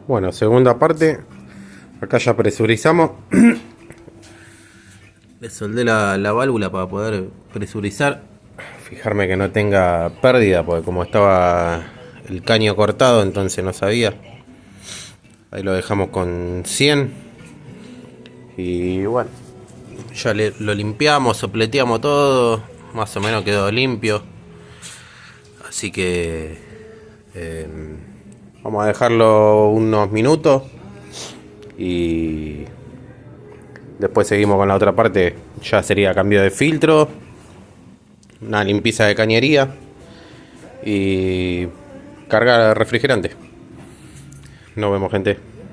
Bueno, segunda parte. Acá ya presurizamos. Le soldé la válvula para poder presurizar. Fijarme que no tenga pérdida, porque como estaba el caño cortado, entonces no sabía. Ahí lo dejamos con 100. Y bueno, ya lo limpiamos, sopleteamos todo. Más o menos quedó limpio. Así que vamos a dejarlo unos minutos. Y después seguimos con la otra parte. Ya sería cambio de filtro, una limpieza de cañería y cargar refrigerante. Nos vemos, gente.